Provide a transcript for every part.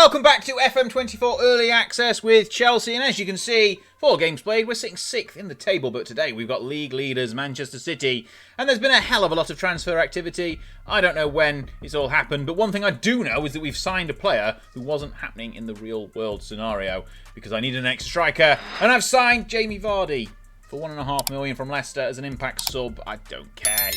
Welcome back to FM24 Early Access with Chelsea, and as you can see, 4 games played, we're sitting 6th in the table, but today we've got league leaders Manchester City, and there's been a hell of a lot of transfer activity. I don't know when it's all happened, but one thing I do know is that we've signed a player who wasn't happening in the real world scenario, because I needed an extra striker, and I've signed Jamie Vardy for £1.5 million from Leicester as an impact sub. I don't care,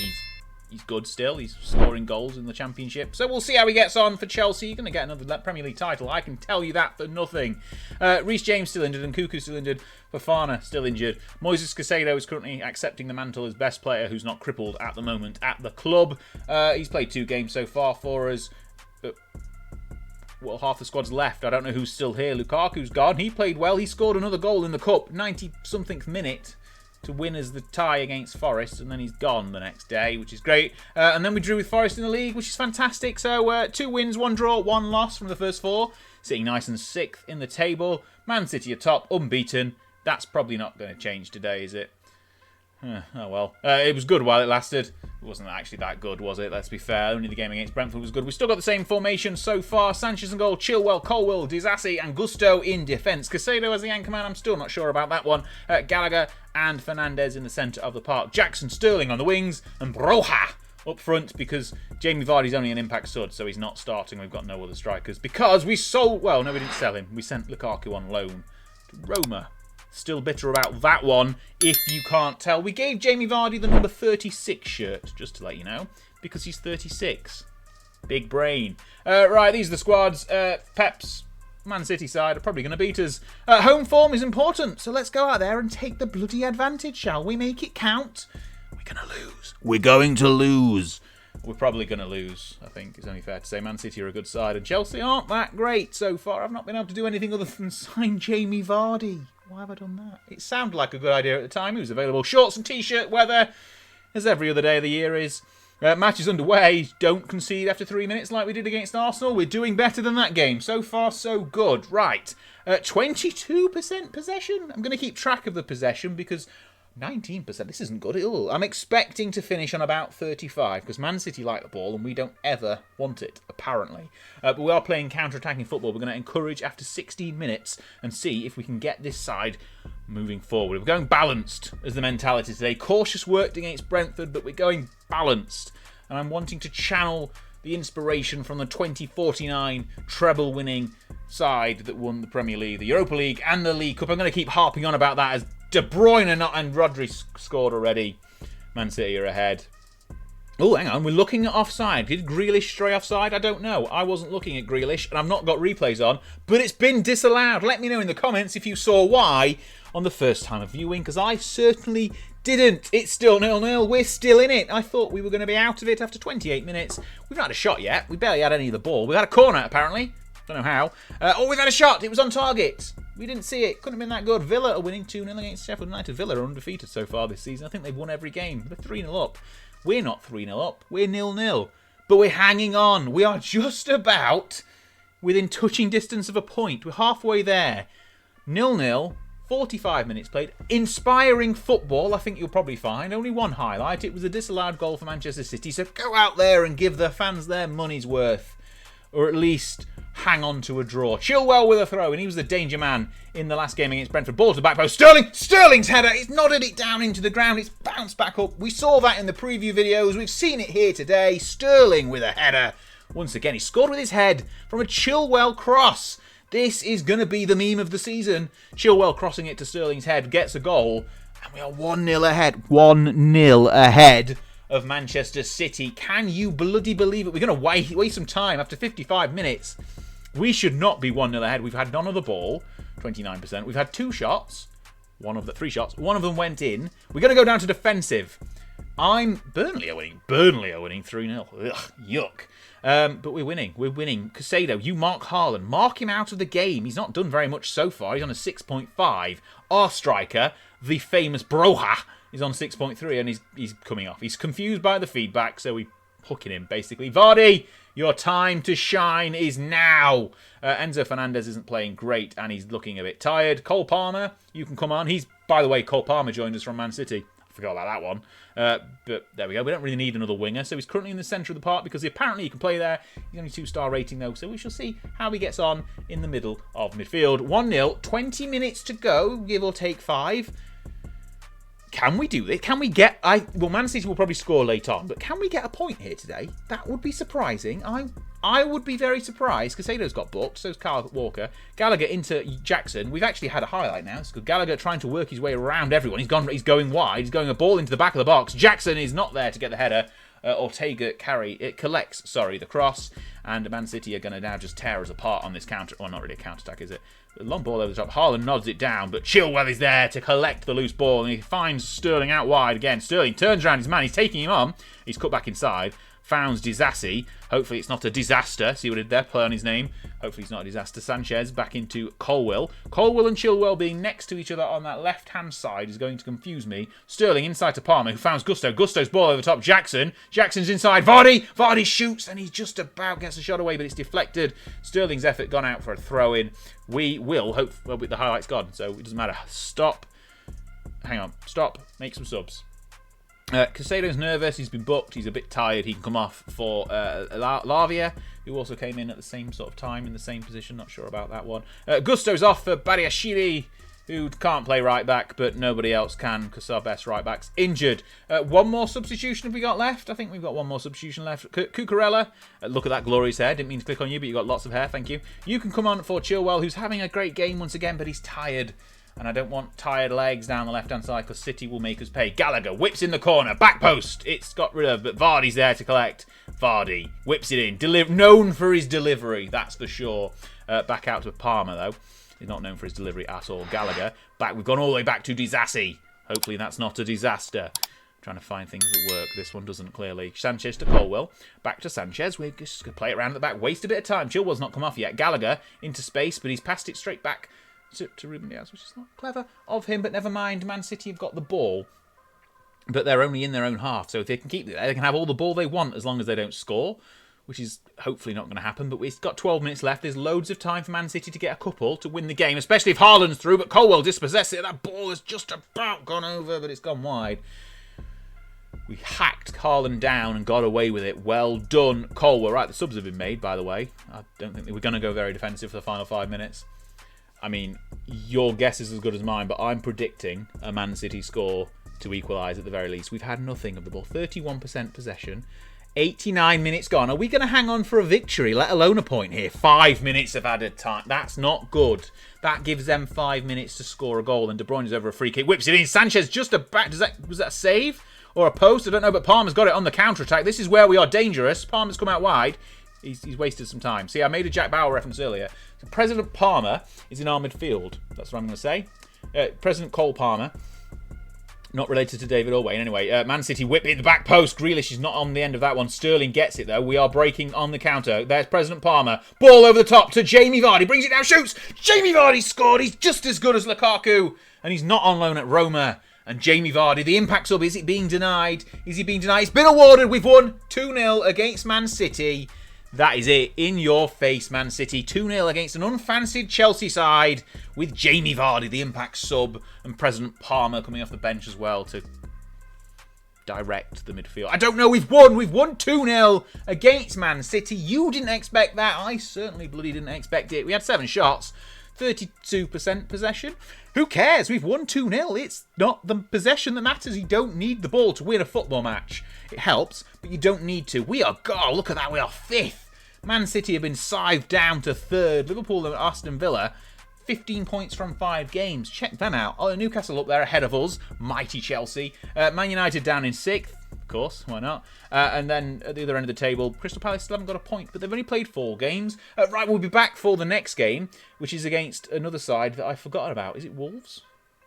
He's good still. He's scoring goals in the Championship. So we'll see how he gets on for Chelsea. You're going to get another Premier League title. I can tell you that for nothing. Reece James still injured and Cuckoo still injured. Fofana still injured. Moises Caicedo is currently accepting the mantle as best player who's not crippled at the moment at the club. He's played 2 games so far for us. Well, half the squad's left. I don't know who's still here. Lukaku's gone. He played well. He scored another goal in the Cup. 90-something minute. To win as the tie against Forest, and then he's gone the next day, which is great. And then we drew with Forest in the league, which is fantastic. So 2 wins, 1 draw, 1 loss from the first 4. Sitting nice and 6th in the table. Man City atop, unbeaten. That's probably not going to change today, is it? Oh well. It was good while it lasted. It wasn't actually that good, was it? Let's be fair. Only the game against Brentford was good. We've still got the same formation so far. Sanchez in goal, Chilwell, Colwill, Disasi and Gusto in defence. Caicedo as the anchor man. I'm still not sure about that one. Gallagher and Fernandes in the centre of the park. Jackson, Sterling on the wings. And Broha up front because Jamie Vardy's only an impact stud, so he's not starting. We've got no other strikers. Because we sold... Well, no, we didn't sell him. We sent Lukaku on loan to Roma. Still bitter about that one, if you can't tell. We gave Jamie Vardy the number 36 shirt, just to let you know, because he's 36. Big brain. Right, these are the squads. Pep's Man City side are probably going to beat us. Home form is important, so let's go out there and take the bloody advantage, shall we? Make it count. We're going to lose. We're going to lose. We're probably going to lose, I think. It's only fair to say Man City are a good side, and Chelsea aren't that great so far. I've not been able to do anything other than sign Jamie Vardy. Why have I done that? It sounded like a good idea at the time. He was available. Shorts and t-shirt weather, as every other day of the year is. Match is underway. Don't concede after 3 minutes like we did against Arsenal. We're doing better than that game. So far, so good. Right. 22% possession. I'm going to keep track of the possession because 19%. This isn't good at all. I'm expecting to finish on about 35 because Man City like the ball and we don't ever want it, apparently. But we are playing counter-attacking football. We're going to encourage after 16 minutes and see if we can get this side moving forward. We're going balanced as the mentality today. Cautious worked against Brentford, but we're going balanced. And I'm wanting to channel the inspiration from the 2049 treble-winning side that won the Premier League, the Europa League and the League Cup. I'm going to keep harping on about that as De Bruyne and Rodri scored already. Man City are ahead. Oh, hang on. We're looking at offside. Did Grealish stray offside? I don't know. I wasn't looking at Grealish, and I've not got replays on, but it's been disallowed. Let me know in the comments if you saw why on the first time of viewing, because I certainly didn't. It's still 0-0. We're still in it. I thought we were going to be out of it after 28 minutes. We've not had a shot yet. We barely had any of the ball. We had a corner, apparently. Don't know how. We've had a shot. It was on target. We didn't see it. Couldn't have been that good. Villa are winning 2-0 against Sheffield United. Villa are undefeated so far this season. I think they've won every game. They're 3-0 up. We're not 3-0 up. We're 0-0. But we're hanging on. We are just about within touching distance of a point. We're halfway there. 0-0. 45 minutes played. Inspiring football, I think you'll probably find. Only one highlight. It was a disallowed goal for Manchester City. So go out there and give the fans their money's worth. Or at least hang on to a draw. Chilwell with a throw, and he was the danger man in the last game against Brentford. Ball to the back post. Sterling's header. He's nodded it down into the ground. It's bounced back up. We saw that in the preview videos. We've seen it here today. Sterling with a header. Once again, he scored with his head from a Chilwell cross. This is going to be the meme of the season. Chilwell crossing it to Sterling's head, gets a goal, and we are 1-0 ahead. 1-0 ahead of Manchester City. Can you bloody believe it? We're going to waste some time after 55 minutes. We should not be 1-0 ahead. We've had none of the ball, 29%. We've had 2 shots, 3 shots. One of them went in. We're going to go down to defensive. Burnley are winning. Burnley are winning 3-0. Ugh, yuck. But we're winning. We're winning. Caicedo, you mark Haaland. Mark him out of the game. He's not done very much so far. He's on a 6.5. Our striker, the famous Broha, is on 6.3 and he's coming off. He's confused by the feedback, so we hooking him, basically. Vardy, your time to shine is now. Enzo Fernandez isn't playing great and he's looking a bit tired. Cole Palmer, you can come on. By the way, Cole Palmer joined us from Man City. Forgot about that one. But there we go. We don't really need another winger. So he's currently in the centre of the park because apparently he can play there. He's only 2-star rating though. So we shall see how he gets on in the middle of midfield. 1-0. 20 minutes to go. Give or take 5. Can we do this? Can we get... Well, Man City will probably score late on. But can we get a point here today? That would be surprising. I would be very surprised. Casado's got booked. So's Kyle Walker. Gallagher into Jackson. We've actually had a highlight now. It's Gallagher trying to work his way around everyone. He's going wide. He's going a ball into the back of the box. Jackson is not there to get the header. Ortega collects the cross. And Man City are going to now just tear us apart on this counter. Well, not really a counter-attack, is it? A long ball over the top. Haaland nods it down, but Chilwell is there to collect the loose ball. And he finds Sterling out wide again. Sterling turns around his man. He's taking him on. He's cut back inside. Founds Disassi. Hopefully it's not a disaster. See what I did there? Play on his name. Hopefully it's not a disaster. Sanchez back into Colwill. Colwill and Chilwell being next to each other on that left-hand side is going to confuse me. Sterling inside to Palmer, who founds Gusto. Gusto's ball over the top. Jackson. Jackson's inside. Vardy. Vardy shoots, and he just about gets a shot away, but it's deflected. Sterling's effort gone out for a throw-in. We will hope... Well, the highlight's gone, so it doesn't matter. Stop. Hang on. Stop. Make some subs. Casado's nervous. He's been booked. He's a bit tired. He can come off for Lavia, who also came in at the same sort of time in the same position. Not sure about that one. Gusto's off for Badiashile, who can't play right back, but nobody else can because our best right back's injured. One more substitution have we got left? I think we've got one more substitution left. Cucurella. Look at that glorious hair. Didn't mean to click on you, but you've got lots of hair. Thank you. You can come on for Chilwell, who's having a great game once again, but he's tired. And I don't want tired legs down the left-hand side because City will make us pay. Gallagher whips in the corner. Back post. It's got rid of, but Vardy's there to collect. Vardy whips it in. Known for his delivery, that's for sure. Back out to Palmer, though. He's not known for his delivery at all. Gallagher. We've gone all the way back to Disassi. Hopefully that's not a disaster. Trying to find things that work. This one doesn't clearly. Sanchez to Colwell. Back to Sanchez. We're just going to play it around at the back. Waste a bit of time. Chilwell's not come off yet. Gallagher into space, but he's passed it straight back to Ruben Diaz, which is not clever of him, but never mind. Man City have got the ball, but they're only in their own half, so if they can keep it there, they can have all the ball they want as long as they don't score, which is hopefully not going to happen. But we've got 12 minutes left. There's loads of time for Man City to get a couple to win the game, especially if Haaland's through, but Colwell dispossessed it. That ball has just about gone over, but it's gone wide. We hacked Haaland down and got away with it. Well done, Colwell. Right, the subs have been made, by the way. I don't think we're going to go very defensive for the final 5 minutes. I mean, your guess is as good as mine, but I'm predicting a Man City score to equalise at the very least. We've had nothing of the ball. 31% possession. 89 minutes gone. Are we going to hang on for a victory, let alone a point here? 5 minutes of added time. That's not good. That gives them 5 minutes to score a goal, and De Bruyne is over a free kick. Whips it in. Sanchez just about... Was that a save or a post? I don't know, but Palmer's got it on the counter-attack. This is where we are dangerous. Palmer's come out wide. He's wasted some time. See, I made a Jack Bauer reference earlier. So President Palmer is in our midfield. That's what I'm going to say. President Cole Palmer. Not related to David Orway. Anyway, Man City whip it the back post. Grealish is not on the end of that one. Sterling gets it, though. We are breaking on the counter. There's President Palmer. Ball over the top to Jamie Vardy. Brings it down, shoots. Jamie Vardy scored. He's just as good as Lukaku. And he's not on loan at Roma. And Jamie Vardy, the impact sub, is it being denied? Is he being denied? It's been awarded. We've won 2-0 against Man City. That is it. In your face, Man City. 2-0 against an unfancied Chelsea side with Jamie Vardy, the impact sub, and President Palmer coming off the bench as well to direct the midfield. I don't know. We've won. We've won 2-0 against Man City. You didn't expect that. I certainly bloody didn't expect it. We had 7 shots. 32% possession. Who cares? We've won 2-0. It's not the possession that matters. You don't need the ball to win a football match. It helps, but you don't need to. We are... God, look at that. We are 5th. Man City have been sived down to 3rd. Liverpool and Aston Villa, 15 points from 5 games. Check them out. Oh, Newcastle up there ahead of us. Mighty Chelsea. Man United down in 6th. Of course, why not? And then at the other end of the table, Crystal Palace still haven't got a point, but they've only played 4 games. Right, we'll be back for the next game, which is against another side that I forgot about. Is it Wolves?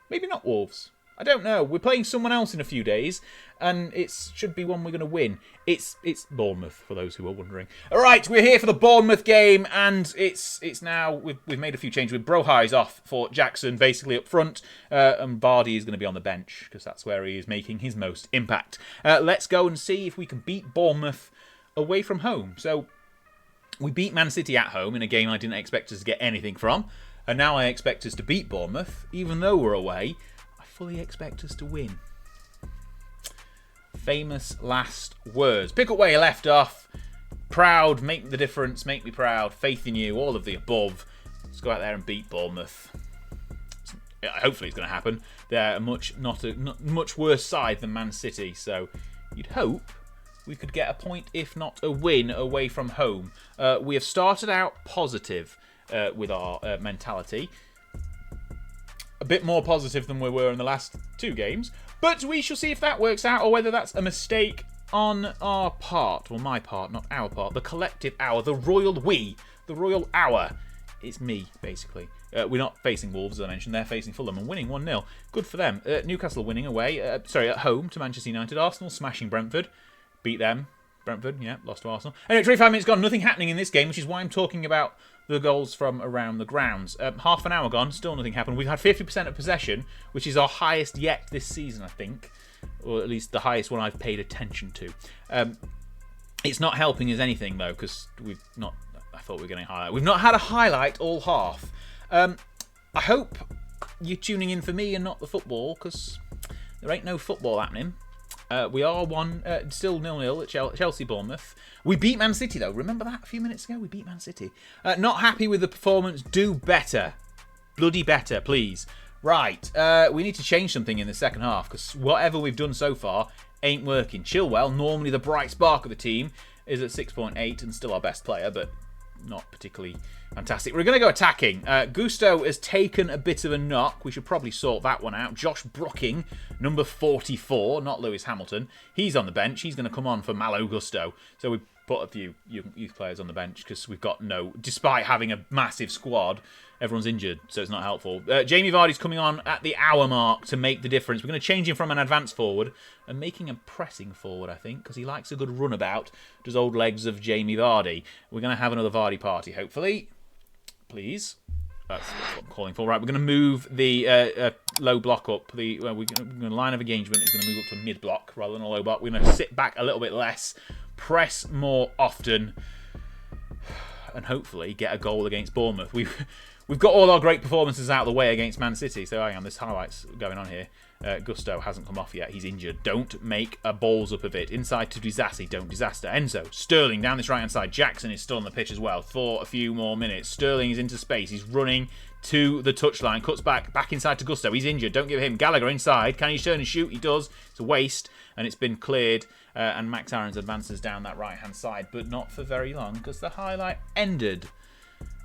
Maybe not Wolves. I don't know. We're playing someone else in a few days, and it should be one we're going to win. It's Bournemouth, for those who are wondering. All right, we're here for the Bournemouth game, and it's now we've made a few changes. With Brohai's off for Jackson, basically up front, and Vardy is going to be on the bench because that's where he is making his most impact. Let's go and see if we can beat Bournemouth away from home. So we beat Man City at home in a game I didn't expect us to get anything from, and now I expect us to beat Bournemouth, even though we're away. Fully expect us to win. Famous last words. Pick up where you left off. Proud, make the difference, make me proud. Faith in you, all of the above. Let's go out there and beat Bournemouth. Hopefully it's going to happen. They're a much worse side than Man City, so you'd hope we could get a point, if not a win, away from home. We have started out positive with our mentality. A bit more positive than we were in the last 2 games. But we shall see if that works out or whether that's a mistake on our part. Well, my part, not our part. The collective our. The royal we. The royal our. It's me, basically. We're not facing Wolves, as I mentioned. They're facing Fulham and winning 1-0. Good for them. Newcastle winning away. At home to Manchester United. Arsenal smashing Brentford. Beat them. Brentford, yeah, lost to Arsenal. Anyway, 25 minutes gone. Nothing happening in this game, which is why I'm talking about the goals from around the grounds. Half an hour gone. Still nothing happened. We've had 50% of possession, which is our highest yet this season, I think. Or at least the highest one I've paid attention to. It's not helping us anything, though, because we've not... I thought we were getting a highlight. We've not had a highlight all half. I hope you're tuning in for me and not the football, because there ain't no football happening. We are still 0-0 at Chelsea-Bournemouth. We beat Man City, though. Remember that a few minutes ago? We beat Man City. Not happy with the performance. Do better. Bloody better, please. Right. We need to change something in the second half, because whatever we've done so far ain't working. Chilwell, normally the bright spark of the team, is at 6.8 and still our best player, but not particularly fantastic. We're going to go attacking. Gusto has taken a bit of a knock. We should probably sort that one out. Josh Brooking, number 44, not Lewis Hamilton. He's on the bench. He's going to come on for Malo Gusto. So we put a few youth players on the bench because we've got despite having a massive squad, everyone's injured, so it's not helpful. Jamie Vardy's coming on at the hour mark to make the difference. We're going to change him from an advanced forward and making him pressing forward, I think, because he likes a good runabout. Does old legs of Jamie Vardy. We're going to have another Vardy party, hopefully. Please. That's what I'm calling for. Right, we're going to move the low block up. We're going to line of engagement is going to move up to mid block rather than a low block. We're going to sit back a little bit less, press more often, and hopefully get a goal against Bournemouth. We've got all our great performances out of the way against Man City. So hang on, there's highlights going on here. Gusto hasn't come off yet. He's injured. Don't make a balls up of it. Inside to Disassi. Don't disaster. Enzo. Sterling down this right-hand side. Jackson is still on the pitch as well for a few more minutes. Sterling is into space. He's running to the touchline. Cuts back inside to Gusto. He's injured. Don't give him. Gallagher inside. Can he turn and shoot? He does. It's a waste. And it's been cleared. And Max Aarons advances down that right-hand side. But not for very long because the highlight ended.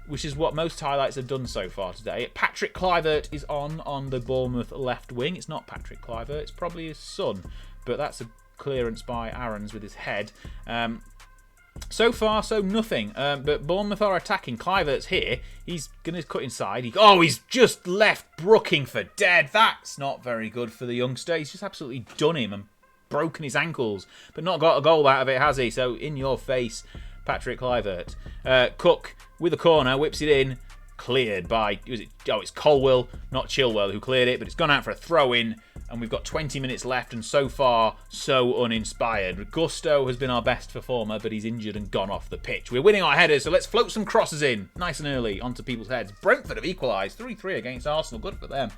Which is what most highlights have done so far today. Patrick Kluivert is on the Bournemouth left wing. It's not Patrick Kluivert, it's probably his son. But that's a clearance by Aarons with his head. So far, so nothing. But Bournemouth are attacking. Kluivert's here. He's going to cut inside. He's just left Brooking for dead. That's not very good for the youngster. He's just absolutely done him and broken his ankles. But not got a goal out of it, has he? So in your face, Patrick Kluivert. Cook with a corner, whips it in, cleared by, it's Colwell, not Chilwell, who cleared it, but it's gone out for a throw-in, and we've got 20 minutes left, and so far, so uninspired. Gusto has been our best performer, but he's injured and gone off the pitch. We're winning our headers, so let's float some crosses in, nice and early, onto people's heads. Brentford have equalised, 3-3 against Arsenal, good for them.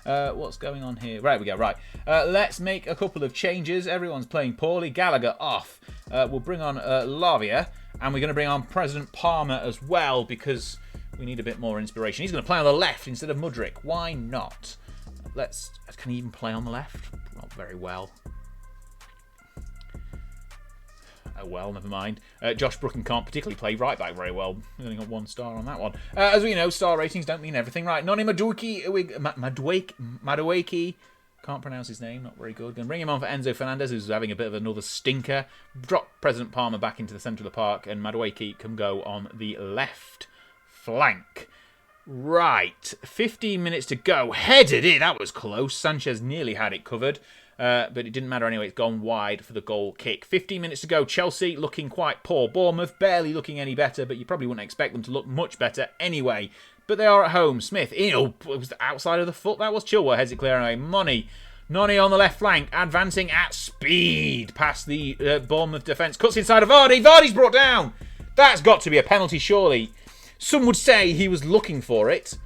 What's going on here? Right, we go. Right. Let's make a couple of changes. Everyone's playing poorly. Gallagher off. We'll bring on Lavia. And we're going to bring on President Palmer as well because we need a bit more inspiration. He's going to play on the left instead of Mudryk. Why not? Can he even play on the left? Not very well. Oh well, never mind. Josh Brooking can't particularly play right back very well. We've only got 1 star on that one. As we know, star ratings don't mean everything. Right, Noni Madueke. Can't pronounce his name, not very good. Going to bring him on for Enzo Fernandez, who's having a bit of another stinker. Drop President Palmer back into the centre of the park, and Madueke can go on the left flank. Right, 15 minutes to go. Headed in, that was close. Sanchez nearly had it covered, but it didn't matter anyway. It's gone wide for the goal kick. 15 minutes to go. Chelsea looking quite poor. Bournemouth barely looking any better, but you probably wouldn't expect them to look much better anyway. But they are at home. Smith, it was the outside of the foot. That was Chilwell. Heads it clear anyway. Noni on the left flank, advancing at speed past the Bournemouth defence. Cuts inside of Vardy. Vardy's brought down. That's got to be a penalty, surely. Some would say he was looking for it.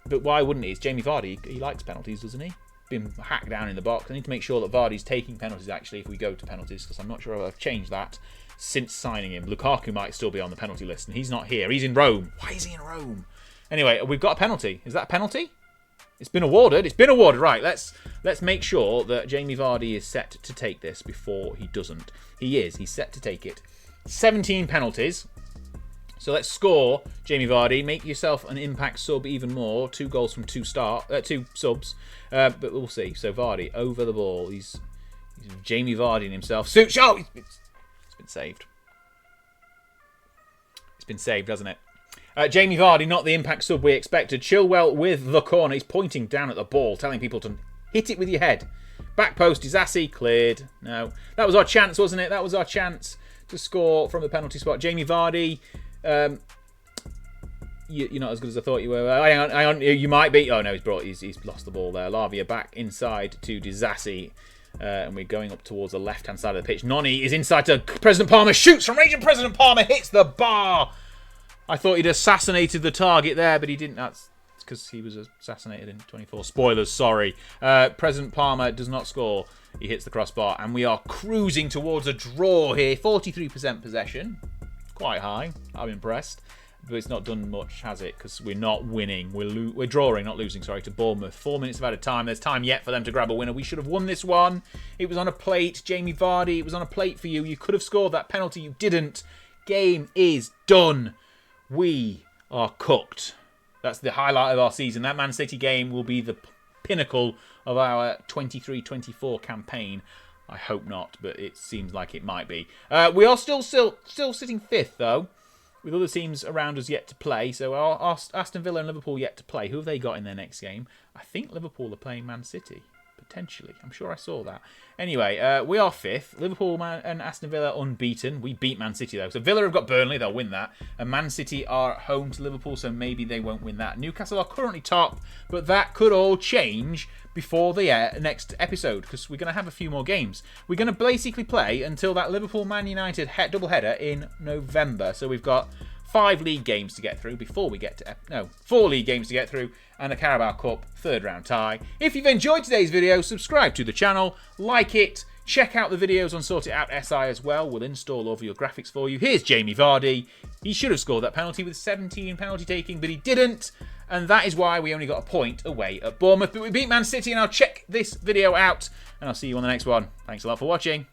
But why wouldn't he? It's Jamie Vardy. He likes penalties, doesn't he? been hacked down in the box. I need to make sure that Vardy's taking penalties, actually, if we go to penalties, because I'm not sure if I've changed that since signing him. Lukaku might still be on the penalty list, and he's not here. He's in Rome. Why is he in Rome? Anyway, we've got a penalty. Is that a penalty? It's been awarded. It's been awarded. Right, let's make sure that Jamie Vardy is set to take this before he doesn't. He is. He's set to take it. 17 penalties. So let's score, Jamie Vardy. Make yourself an impact sub even more. 2 goals from 2 subs. But we'll see. So Vardy over the ball. He's Jamie Vardy himself. Suit shot. It's been saved. It's been saved, hasn't it? Jamie Vardy, not the impact sub we expected. Chilwell with the corner. He's pointing down at the ball, telling people to hit it with your head. Back post, Disasi cleared. No. That was our chance, wasn't it? That was our chance to score from the penalty spot. Jamie Vardy, you're not as good as I thought you were. Hang on, you might be. Oh, no, he's lost the ball there. Lavia back inside to Disasi. And we're going up towards the left-hand side of the pitch. Noni is inside to President Palmer. Shoots from range, and President Palmer hits the bar. I thought he'd assassinated the target there, but he didn't. That's because he was assassinated in 24. Spoilers, sorry. President Palmer does not score. He hits the crossbar, and we are cruising towards a draw here. 43% possession. Quite high. I'm impressed. But it's not done much, has it? Because we're not winning. We're drawing, not losing, sorry, to Bournemouth. 4 minutes of added time. There's time yet for them to grab a winner. We should have won this one. It was on a plate. Jamie Vardy, it was on a plate for you. You could have scored that penalty. You didn't. Game is done. We are cooked. That's the highlight of our season. That Man City game will be the pinnacle of our 23-24 campaign. I hope not, but it seems like it might be. We are still sitting 5th, though, with other teams around us yet to play. So our Aston Villa and Liverpool yet to play. Who have they got in their next game? I think Liverpool are playing Man City. Potentially. I'm sure I saw that. Anyway, we are 5th. Liverpool and Aston Villa unbeaten. We beat Man City, though. So Villa have got Burnley. They'll win that. And Man City are home to Liverpool, so maybe they won't win that. Newcastle are currently top, but that could all change before the next episode, because we're going to have a few more games. We're going to basically play until that Liverpool-Man United doubleheader in November. So we've got 5 league games to get through before we get to... 4 league games to get through and a Carabao Cup 3rd round tie. If you've enjoyed today's video, subscribe to the channel, like it, check out the videos on Sort It Out SI as well. We'll install all of your graphics for you. Here's Jamie Vardy. He should have scored that penalty with 17 penalty taking, but he didn't. And that is why we only got a point away at Bournemouth. But we beat Man City, and I'll check this video out. And I'll see you on the next one. Thanks a lot for watching.